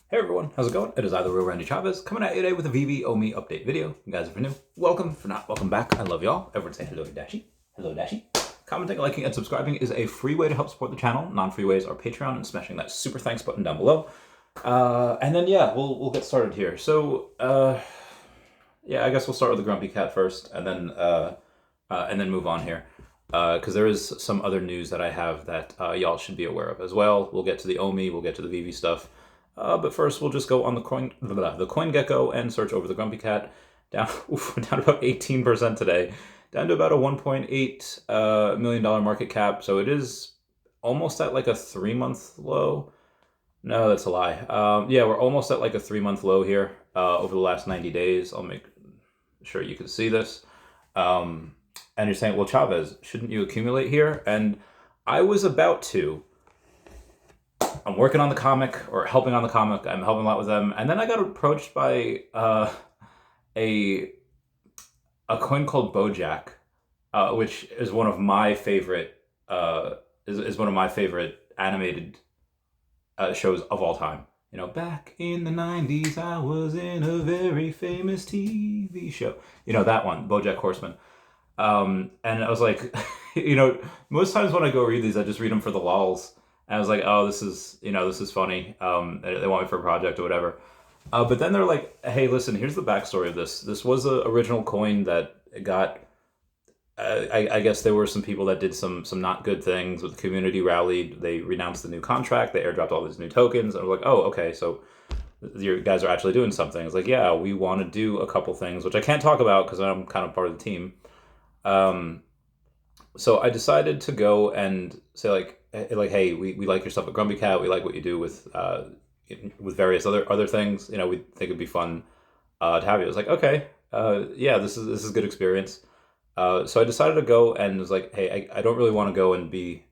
Hey everyone, how's it going? It is I, the real Randy Chavez, coming at you today with a VeVe Omi update video. You guys, if you're new, welcome. If you're not, welcome back. I love y'all. Everyone say hello to Dashi. Hello, Dashi. Commenting, liking, and subscribing is a free way to help support the channel. Non-free ways are Patreon and smashing that super thanks button down below. And then yeah, we'll get started here. So yeah, I guess we'll start with the Grumpy Cat first, and then move on here. Because there is some other news that I have that y'all should be aware of as well. We'll get to the Omi, we'll get to the VeVe stuff. But first, we'll just go on the CoinGecko and search over the Grumpy Cat. Down about 18% today, down to about a $1.8 million market cap. So it is almost at like a 3-month low. No, that's a lie. Yeah, we're almost at like a 3-month low here over the last 90 days. I'll make sure you can see this. And you're saying, well, Chavez, shouldn't you accumulate here? And I was about to. I'm working on the comic, or helping on the comic. I'm helping a lot with them. And then I got approached by a coin called Bojack, which is one of my favorite is one of my favorite animated shows of all time. You know, back in the 90s, I was in a very famous TV show. You know, that one, Bojack Horseman. And I was like, you know, most times when I go read these, I just read them for the lols. And I was like, oh, this is funny. They want me for a project or whatever. But then they're like, hey, listen, here's the backstory of this. This was an original coin that got, I guess there were some people that did some not good things, but the community rallied. They renounced the new contract. They airdropped all these new tokens. And I was like, oh, okay, so you guys are actually doing something. It's like, yeah, we want to do a couple things, which I can't talk about because I'm kind of part of the team. So I decided to go and say like, hey, we like your stuff at Grumpy Cat. We like what you do with various other things. You know, we think it'd be fun to have you. I was like, okay, yeah, this is a good experience. So I decided to go and was like, hey, I don't really want to go and be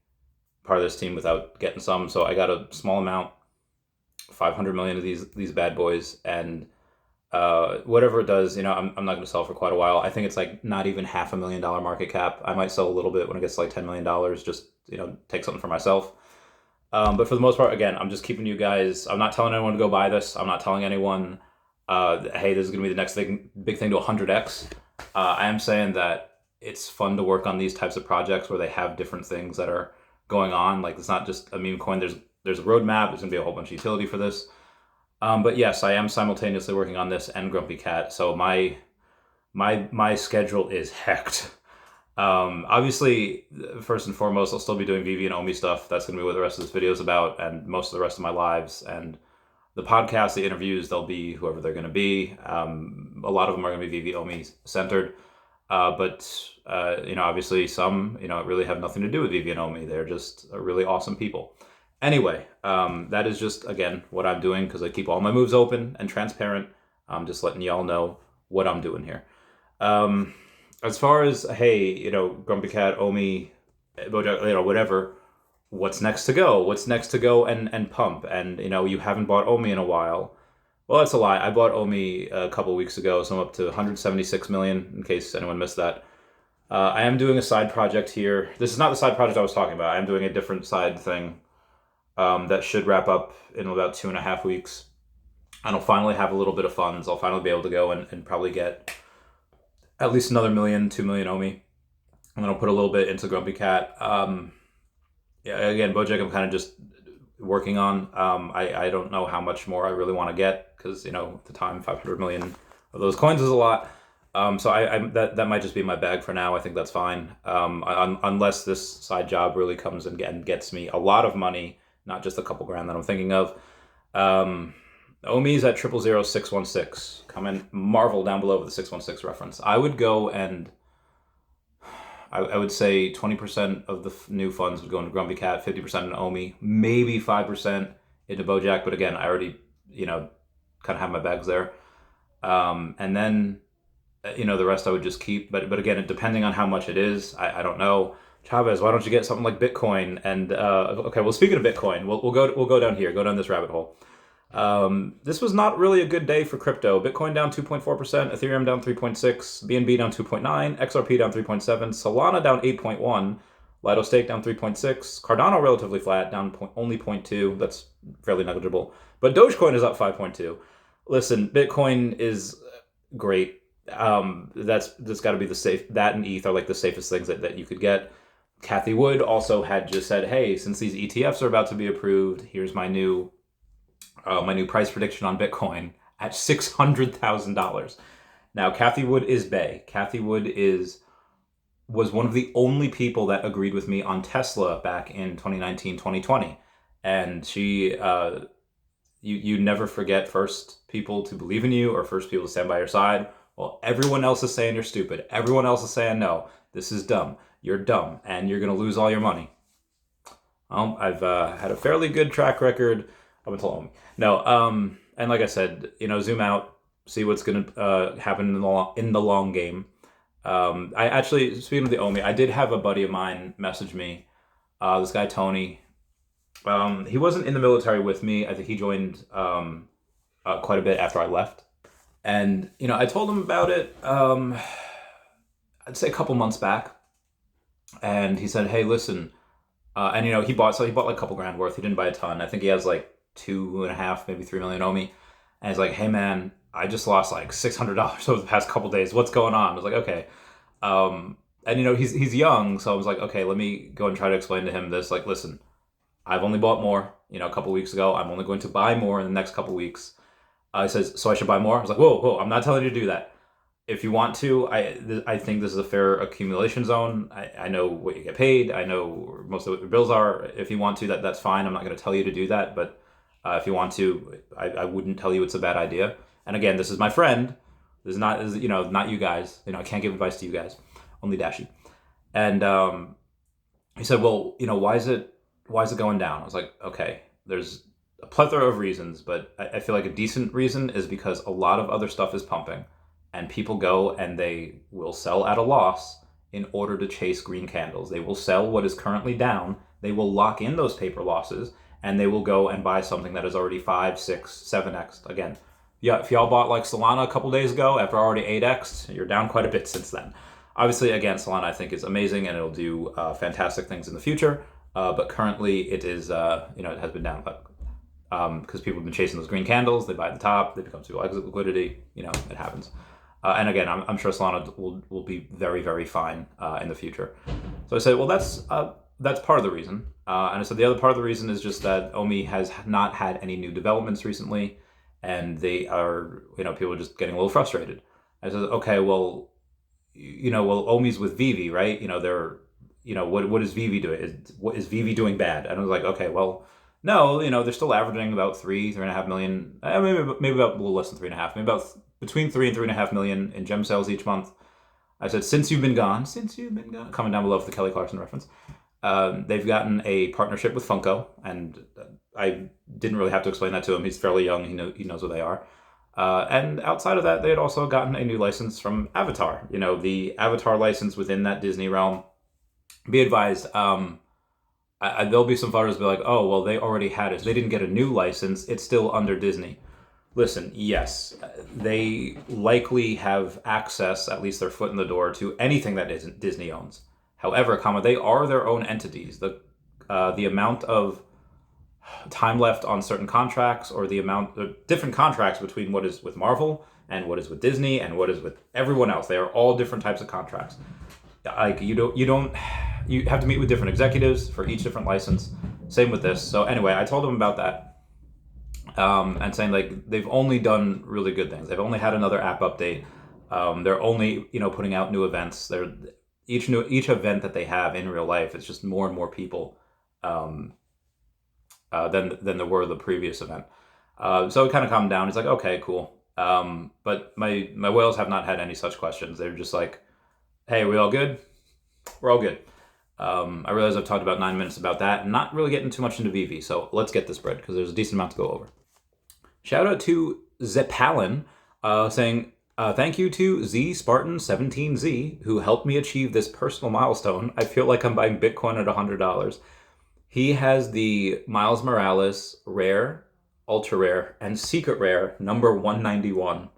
part of this team without getting some. So I got a small amount, 500 million of these bad boys, and whatever it does, you know, I'm not going to sell for quite a while. I think it's like not even $500,000 market cap. I might sell a little bit when it gets to like $10 million, just, you know, take something for myself. But for the most part, again, I'm just keeping you guys, I'm not telling anyone to go buy this. I'm not telling anyone, hey, this is going to be the next big thing to 100x. I am saying that it's fun to work on these types of projects where they have different things that are going on. Like, it's not just a meme coin. There's a roadmap. There's going to be a whole bunch of utility for this. But yes, I am simultaneously working on this and Grumpy Cat. So my schedule is hecked. Obviously, first and foremost, I'll still be doing VeVe and Omi stuff. That's going to be what the rest of this video is about, and most of the rest of my lives. And the podcast, the interviews, they'll be whoever they're going to be. A lot of them are going to be VeVe Omi centered. But you know, obviously some, you know, really have nothing to do with VeVe and Omi. They're just really awesome people. Anyway, that is just, again, what I'm doing because I keep all my moves open and transparent. I'm just letting y'all know what I'm doing here. As far as, hey, you know, Grumpy Cat, Omi, Bojack, you know, whatever, what's next to go? What's next to go and pump? And, you know, you haven't bought Omi in a while. Well, that's a lie. I bought Omi a couple weeks ago, so I'm up to 176 million, in case anyone missed that. I am doing a side project here. This is not the side project I was talking about. I'm doing a different side thing. That should wrap up in about 2.5 weeks. And I'll finally have a little bit of funds. I'll finally be able to go and probably get at least another 2 million Omi. And then I'll put a little bit into Grumpy Cat. Yeah, again, Bojack I'm kind of just working on. I don't know how much more I really want to get because, you know, at the time, 500 million of those coins is a lot. So that might just be my bag for now. I think that's fine. Unless this side job really comes and gets me a lot of money, not just a couple grand that I'm thinking of. Omi's at 000616. Comment Marvel down below with the 616 reference. I would go and I would say 20% of the new funds would go into Grumpy Cat, 50% into Omi, maybe 5% into Bojack. But again, I already, you know, kind of have my bags there. And then, you know, the rest I would just keep. But again, depending on how much it is, I don't know. Chavez, why don't you get something like Bitcoin? And okay, well, speaking of Bitcoin, we'll go down here, go down this rabbit hole. This was not really a good day for crypto. Bitcoin down 2.4%, Ethereum down 3.6%, BNB down 2.9%, XRP down 3.7%, Solana down 8.1%, Lido Stake down 3.6%, Cardano relatively flat, down only 0.2%. That's fairly negligible. But Dogecoin is up 5.2. Listen, Bitcoin is great. That's got to be the safe. That and ETH are like the safest things that you could get. Cathie Wood also had just said, hey, since these ETFs are about to be approved, here's my new price prediction on Bitcoin at $600,000. Now, Cathie Wood is bae. Cathie Wood was one of the only people that agreed with me on Tesla back in 2019, 2020. And she, you never forget first people to believe in you or first people to stand by your side. Well, everyone else is saying you're stupid. Everyone else is saying, no, this is dumb. You're dumb, and you're going to lose all your money. I've had a fairly good track record up until OMI. No, and like I said, zoom out, see what's going to happen in the long game. I actually, speaking of the OMI, I did have a buddy of mine message me, this guy Tony. He wasn't in the military with me. I think he joined quite a bit after I left. And, I told him about it, I'd say a couple months back. And he said, hey, listen, and he bought like a couple grand worth. He didn't buy a ton. I think he has like 2.5, maybe 3 million OMI. And he's like, hey man, I just lost like $600 over the past couple days. What's going on? I was like, okay. And he's young. So I was like, okay, let me go and try to explain to him this. Like, listen, I've only bought more, a couple weeks ago. I'm only going to buy more in the next couple weeks. He says, so I should buy more? I was like, whoa, I'm not telling you to do that. If you want to, I think this is a fair accumulation zone. I know what you get paid. I know most of what your bills are. If you want to, that's fine. I'm not going to tell you to do that. But if you want to, I wouldn't tell you it's a bad idea. And again, this is my friend. This is not you guys. I can't give advice to you guys. Only Dashi. And he said, well, why is it going down? I was like, okay, there's a plethora of reasons, but I feel like a decent reason is because a lot of other stuff is pumping. And people go and they will sell at a loss in order to chase green candles. They will sell what is currently down. They will lock in those paper losses, and they will go and buy something that is already 5, 6, 7x. Again, yeah, if y'all bought like Solana a couple days ago after already 8x, you're down quite a bit since then. Obviously, again, Solana I think is amazing and it'll do fantastic things in the future. But currently it is, it has been down. Because people have been chasing those green candles. They buy at the top. They become too exit liquidity. It happens. And again, I'm sure Solana will be very, very fine in the future. So I said, well, that's part of the reason. And I said the other part of the reason is just that OMI has not had any new developments recently, and they are, people are just getting a little frustrated. I said, okay, well, OMI's with VeVe, right? They're, what is VeVe doing? Is VeVe doing bad? And I was like, okay, well, no, they're still averaging about 3.5 million, maybe about a little less than 3.5, maybe about between 3 and 3.5 million in gem sales each month. I said, since you've been gone, comment down below for the Kelly Clarkson reference. They've gotten a partnership with Funko, and I didn't really have to explain that to him. He's fairly young. He knows what they are. And outside of that, they had also gotten a new license from Avatar. The Avatar license within that Disney realm. Be advised, there'll be some photos be like, oh, well, they already had it. They didn't get a new license. It's still under Disney. Listen, yes, they likely have access, at least their foot in the door, to anything that isn't Disney owns. However, they are their own entities. The amount of time left on certain contracts, or the different contracts between what is with Marvel and what is with Disney and what is with everyone else. They are all different types of contracts. Like you have to meet with different executives for each different license. Same with this. So anyway, I told them about that. And saying like they've only done really good things. They've only had another app update. They're only putting out new events. Each event that they have in real life, it's just more and more people than there were the previous event. So it kind of calmed down. It's like, okay, cool. But my whales have not had any such questions. They're just like, hey, are we all good? We're all good. I realize I've talked about 9 minutes about that and not really getting too much into VeVe. So let's get this bread because there's a decent amount to go over. Shout out to Zepalin saying, thank you to Z Spartan 17Z who helped me achieve this personal milestone. I feel like I'm buying Bitcoin at $100. He has the Miles Morales rare, ultra rare, and secret rare number 191.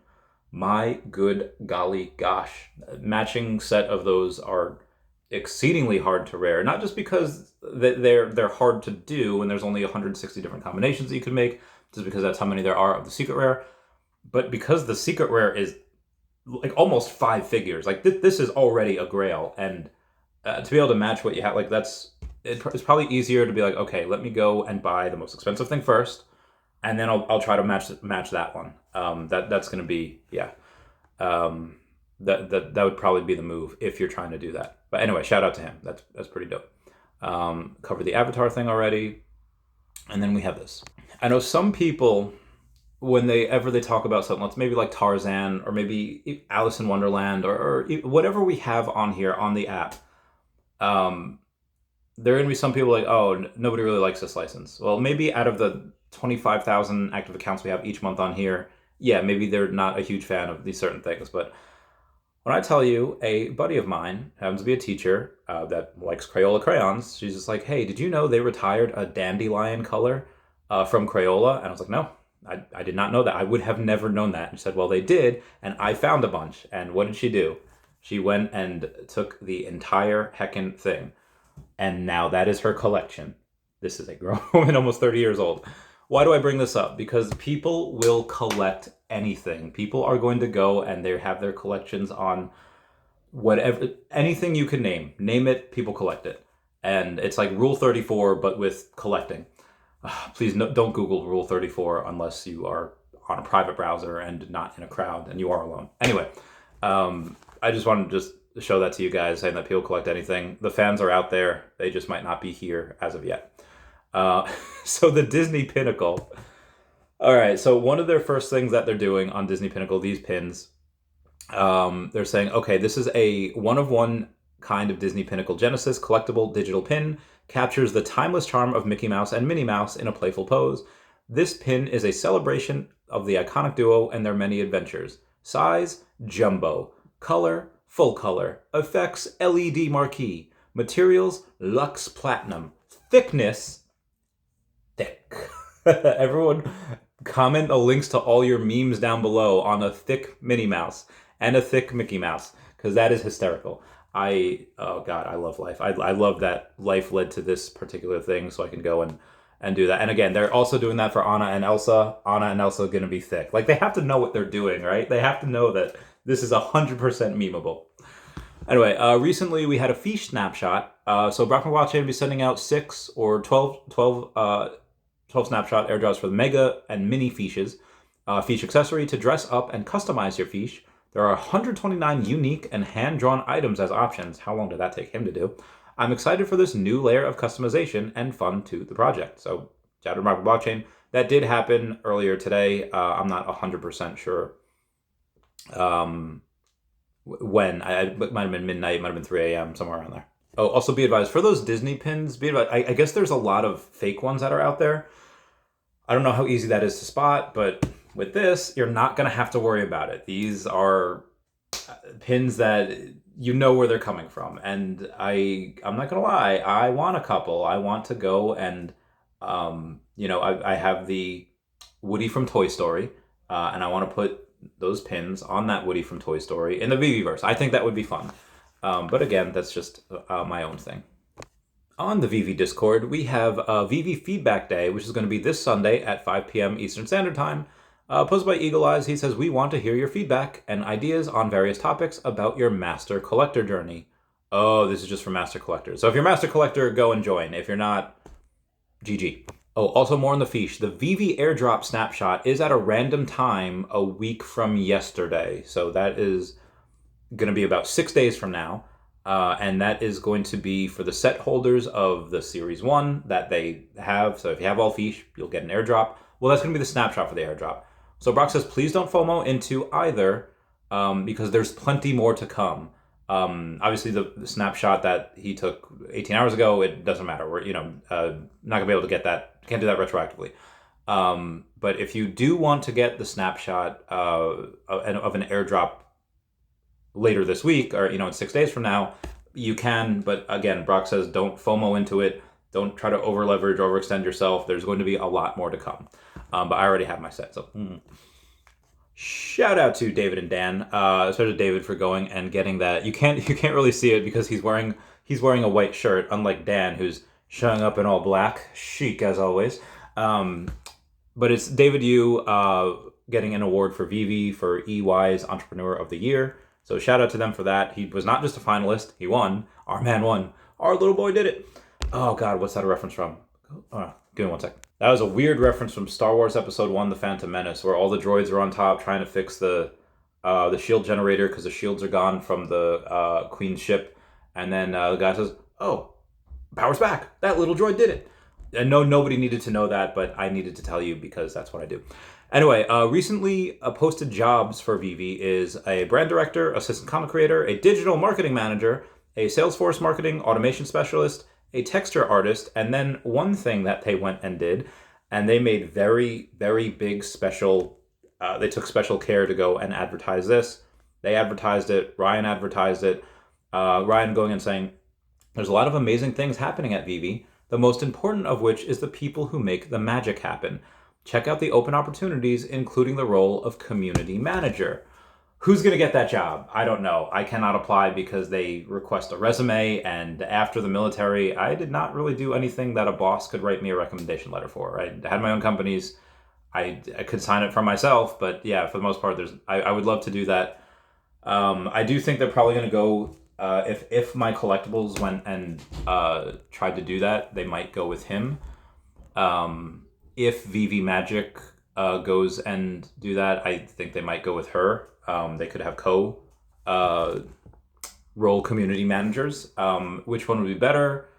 My good golly gosh. Matching set of those are exceedingly hard to rare, not just because they're hard to do and there's only 160 different combinations that you can make just because that's how many there are of the secret rare. But because the secret rare is like almost 5 figures, like this is already a grail, and to be able to match what you have, like it's probably easier to be like, okay, let me go and buy the most expensive thing first, and then I'll try to match that one. That's going to be, yeah. That would probably be the move if you're trying to do that. But anyway, shout out to him. That's pretty dope. Covered the avatar thing already, and then we have this. I know some people, when they talk about something, let's maybe like Tarzan or maybe Alice in Wonderland or whatever we have on here on the app, there are going to be some people like, oh, nobody really likes this license. Well, maybe out of the 25,000 active accounts we have each month on here, yeah, maybe they're not a huge fan of these certain things. But when I tell you, a buddy of mine happens to be a teacher that likes Crayola crayons, she's just like, hey, did you know they retired a dandelion color from Crayola? And I was like, no, I did not know that. I would have never known that. And she said, well, they did, and I found a bunch. And what did she do? She went and took the entire heckin' thing. And now that is her collection. This is a grown woman, almost 30 years old. Why do I bring this up? Because people will collect anything. People are going to go and they have their collections on whatever, anything you can name. Name it, people collect it. And it's like Rule 34, but with collecting. Please don't Google Rule 34 unless you are on a private browser and not in a crowd and you are alone. Anyway, I just wanted to just show that to you guys, saying that people collect anything. The fans are out there. They just might not be here as of yet. So the Disney Pinnacle. All right, so one of their first things that they're doing on Disney Pinnacle, these pins, they're saying, okay, this is a one-of-one kind of Disney Pinnacle Genesis collectible digital pin, captures the timeless charm of Mickey Mouse and Minnie Mouse in a playful pose. This pin is a celebration of the iconic duo and their many adventures. Size, jumbo. Color, full color. Effects, LED marquee. Materials, Lux Platinum. Thickness, thick. Everyone comment the links to all your memes down below on a thick Minnie Mouse and a thick Mickey Mouse, because that is hysterical. Oh God, I love life. I love that life led to this particular thing, so I can go and do that. And again, they're also doing that for Anna and Elsa. Anna and Elsa are going to be thick. Like, they have to know what they're doing, right? They have to know that this is 100% memeable. Anyway, recently we had a Feesh snapshot. So Brock McWatchain will be sending out 6 or 12 snapshot airdrops for the Mega and Mini Feeshes. Feesh accessory to dress up and customize your Feesh. There are 129 unique and hand-drawn items as options. How long did that take him to do? I'm excited for this new layer of customization and fun to the project. So, shout out to Brock McWatchain. That did happen earlier today. I'm not 100% sure when. It might have been midnight, might have been 3 a.m., somewhere around there. Oh, also be advised, for those Disney pins, be advised, I guess there's a lot of fake ones that are out there. I don't know how easy that is to spot, but with this, you're not going to have to worry about it. These are pins that you know where they're coming from. And I'm not going to lie, I want a couple. I want to go and, I have the Woody from Toy Story, and I want to put those pins on that Woody from Toy Story in the VeVe-verse. I think that would be fun. But again, that's just my own thing. On the VeVe Discord, we have VeVe Feedback Day, which is going to be this Sunday at 5 p.m. Eastern Standard Time. Posted by Eagle Eyes, he says, we want to hear your feedback and ideas on various topics about your Master Collector journey. Oh, this is just for Master Collectors. So if you're Master Collector, go and join. If you're not, GG. Oh, also more on the Feesh. The VeVe airdrop snapshot is at a random time a week from yesterday. So that is going to be about 6 days from now. And that is going to be for the set holders of the Series 1 that they have. So if you have all Feesh, you'll get an airdrop. Well, that's going to be the snapshot for the airdrop. So Brock says, please don't FOMO into either, because there's plenty more to come. Obviously, the snapshot that he took 18 hours ago, it doesn't matter. We're not going to be able to get that. Can't do that retroactively. But if you do want to get the snapshot of an airdrop later this week, or in 6 days from now, you can. But again, Brock says, don't FOMO into it. Don't try to over leverage, overextend yourself. There's going to be a lot more to come. But I already have my set. So shout out to David and Dan, especially David, for going and getting that. You can't really see it because he's wearing a white shirt, unlike Dan, who's showing up in all black, chic as always. but it's David Yu getting an award for VeVe for EY's Entrepreneur of the Year. So shout out to them for that. He was not just a finalist, he won. Our man won. Our little boy did it. Oh God, what's that a reference from? Give me 1 second. That was a weird reference from Star Wars Episode 1, The Phantom Menace, where all the droids are on top trying to fix the shield generator because the shields are gone from the Queen's ship. And then the guy says, oh, power's back. That little droid did it. And no, nobody needed to know that, but I needed to tell you because that's what I do. Anyway, recently posted jobs for VeVe is a brand director, assistant content creator, a digital marketing manager, a Salesforce marketing automation specialist, a texture artist, and then one thing that they went and did, and they made very, very big special, they took special care to go and advertise this. They advertised it, Ryan advertised it, Ryan going and saying, there's a lot of amazing things happening at VeVe, the most important of which is the people who make the magic happen. Check out the open opportunities, including the role of community manager. Who's going to get that job? I don't know. I cannot apply because they request a resume, and after the military, I did not really do anything that a boss could write me a recommendation letter for. I had my own companies. I could sign it for myself, but yeah, for the most part, I would love to do that. I do think they're probably going to go, if my collectibles went and tried to do that, they might go with him. If VeVe Magic goes and do that, I think they might go with her. They could have role community managers. Which one would be better?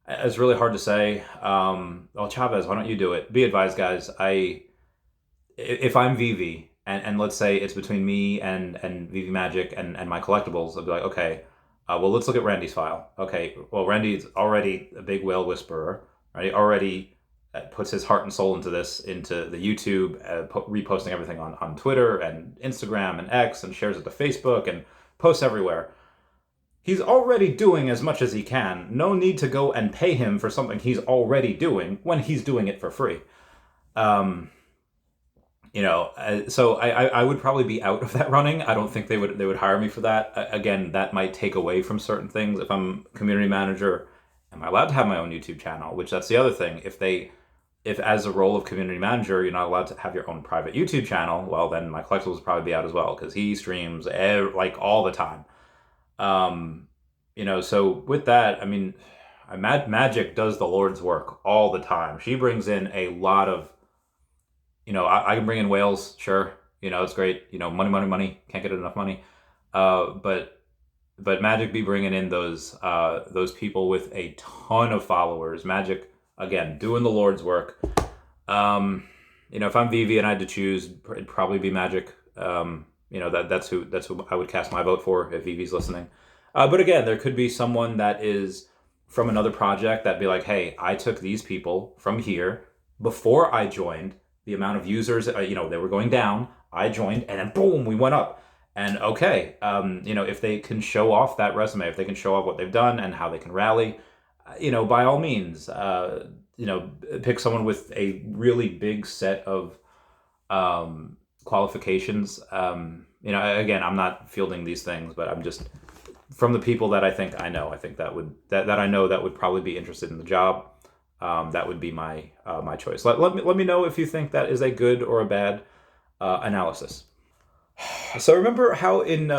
It's really hard to say. Well, Chavez, why don't you do it? Be advised, guys. If I'm VeVe, and let's say it's between me and VeVe Magic and my collectibles, I'll be like, okay, well, let's look at Randy's file. Okay, well, Randy's already a big whale whisperer, right? Already puts his heart and soul into the YouTube, reposting everything on Twitter and Instagram and X, and shares it to Facebook and posts everywhere. He's already doing as much as he can. No need to go and pay him for something he's already doing when he's doing it for free. So I would probably be out of that running. I don't think they would hire me for that. Again, that might take away from certain things. If I'm community manager, am I allowed to have my own YouTube channel? Which that's the other thing. If as a role of community manager, you're not allowed to have your own private YouTube channel, well, then my collectibles will probably be out as well, because he streams like all the time. So with that, I mean, Magic does the Lord's work all the time. She brings in a lot of, I can bring in whales, sure. It's great. Money. Can't get enough money. But Magic be bringing in those people with a ton of followers. Magic, again, doing the Lord's work. If I'm VeVe and I had to choose, it'd probably be Magic. That's who I would cast my vote for if VeVe's listening. But again, there could be someone that is from another project that'd be like, hey, I took these people from here before I joined. The amount of users, they were going down. I joined, and then boom, we went up. And okay, if they can show off that resume, if they can show off what they've done and how they can rally, by all means, pick someone with a really big set of qualifications. Again, I'm not fielding these things, but I'm just from the people that I think I know. I think that I know that would probably be interested in the job. That would be my choice. Let me know if you think that is a good or a bad analysis. So remember how in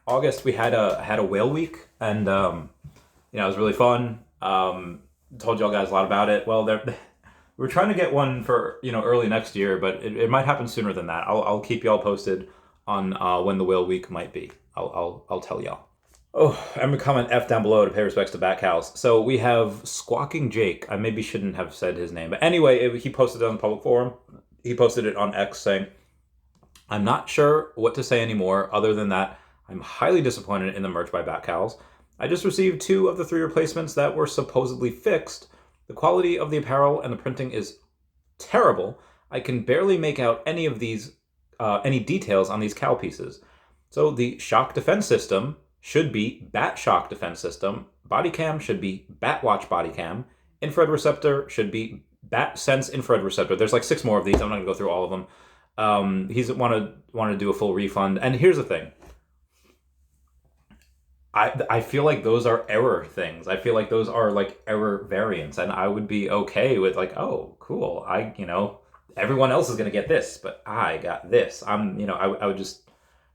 August we had a whale week, and it was really fun. Told y'all guys a lot about it. Well, we're trying to get one for early next year, but it might happen sooner than that. I'll keep y'all posted on when the whale week might be. I'll tell y'all. Oh, and comment F down below to pay respects to Bat Cows. So we have Squawking Jake. I maybe shouldn't have said his name, but anyway, he posted it on the public forum. He posted it on X saying, I'm not sure what to say anymore other than that I'm highly disappointed in the merch by Bat Cows. I just received 2 of the 3 replacements that were supposedly fixed. The quality of the apparel and the printing is terrible. I can barely make out any of these, any details on these cow pieces. So the shock defense system should be Bat Shock defense system. Body cam should be Bat Watch body cam. Infrared receptor should be Bat Sense infrared receptor. There's like 6 more of these. I'm not gonna go through all of them. He's want to do a full refund. And here's the thing. I feel like those are error things. I feel like those are like error variants, and I would be okay with like, oh, cool. everyone else is going to get this, but I got this. I would just,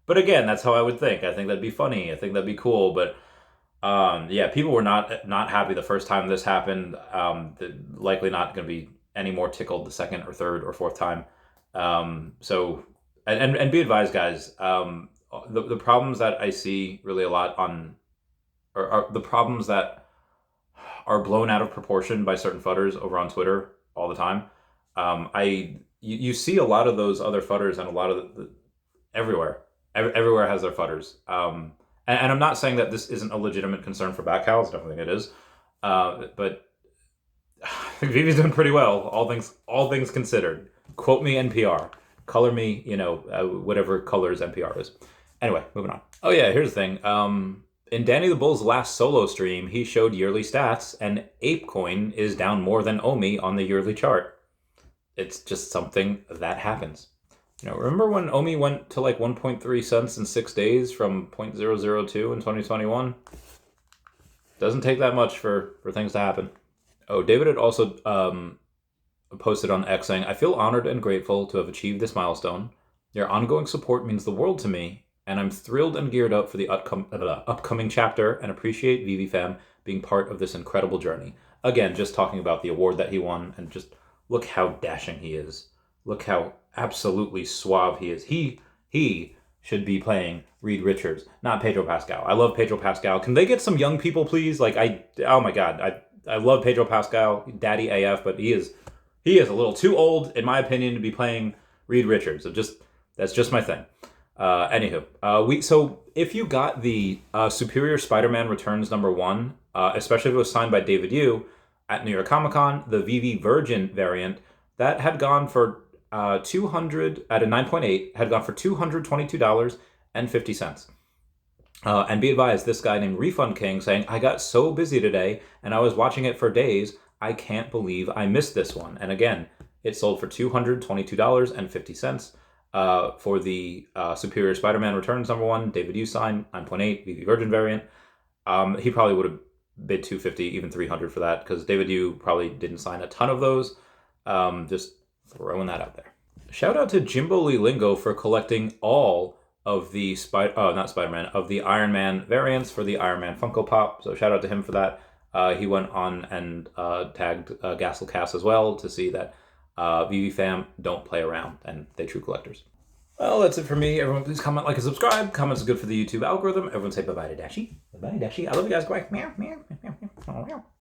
but again, that's how I would think. I think that'd be funny. I think that'd be cool. But yeah, people were not happy the first time this happened. Likely not going to be any more tickled the second or third or fourth time. So, and be advised, guys. The problems that I see really a lot on, or are the problems that are blown out of proportion by certain fudders over on Twitter all the time. You see a lot of those other fudders and a lot of everywhere. Everywhere has their fudders. And I'm not saying that this isn't a legitimate concern for back cows. I definitely think it is. But I think VeVe's doing pretty well, all things considered. Quote me NPR. Color me, whatever colors NPR is. Anyway, moving on. Oh yeah, here's the thing. In Danny the Bull's last solo stream, he showed yearly stats, and ApeCoin is down more than OMI on the yearly chart. It's just something that happens. Remember when OMI went to like 1.3 cents in 6 days from 0.002 in 2021? Doesn't take that much for things to happen. Oh, David had also posted on X saying, I feel honored and grateful to have achieved this milestone. Your ongoing support means the world to me, and I'm thrilled and geared up for the upcoming chapter and appreciate VeVe fam being part of this incredible journey. Again, just talking about the award that he won, and just look how dashing he is. Look how absolutely suave he is. He should be playing Reed Richards, not Pedro Pascal. I love Pedro Pascal. Can they get some young people, please? Oh my God, I love Pedro Pascal, daddy AF, but he is a little too old, in my opinion, to be playing Reed Richards. That's just my thing. Anywho, so if you got the Superior Spider-Man Returns #1, especially if it was signed by David Yu at New York Comic Con, the VeVe Virgin variant that had gone for 200 at a 9.8 had gone for $222.50. And be advised, this guy named Refund King saying, I got so busy today and I was watching it for days. I can't believe I missed this one. And again, it sold for $222.50 for the Superior Spider-Man Returns #1, David Yu sign, 9.8, VeVe Virgin variant. He probably would have bid $250, even $300 for that, because David Yu probably didn't sign a ton of those. Just throwing that out there. Shout out to Jimbo Lee Lingo for collecting all of the of the Iron Man variants for the Iron Man Funko Pop. So shout out to him for that. He went on and tagged Gasselcast as well to see that VeVe fam don't play around and they true collectors. Well, that's it for me. Everyone, please comment, like, and subscribe. Comments are good for the YouTube algorithm. Everyone say bye-bye to Dashi. Bye-bye, Dashi. I love you guys. Go back. Meow, meow, meow, meow, meow.